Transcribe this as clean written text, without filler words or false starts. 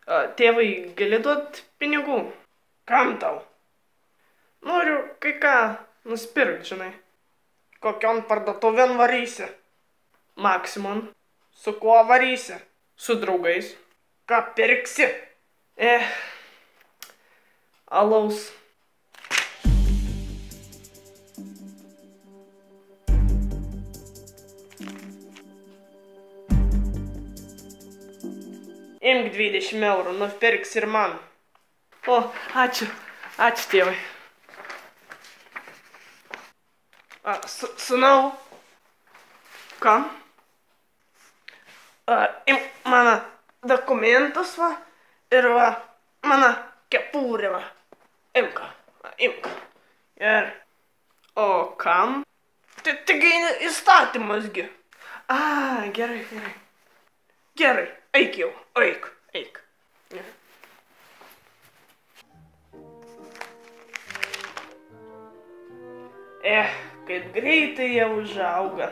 Tėvai, gali duot pinigų? Kam tau? Noriu kai ką nusipirkt, žinai. Kokion parduotuvėn varysi? Maksimon. Su kuo varysi? Su draugais. Ką pirksi? Alaus. Imk 20 eurų, nupirks ir man. O, ačiū. Ačiū, tėvai. Sūnau. Ką? Imk mano dokumentus, va. Ir va, mano kepurė, va. Imk. Imk. Ir. O kam? Taigi įstatymas gi. Gerai, gerai. Gerai, eik jau, eik. Kaip greitai jie užauga.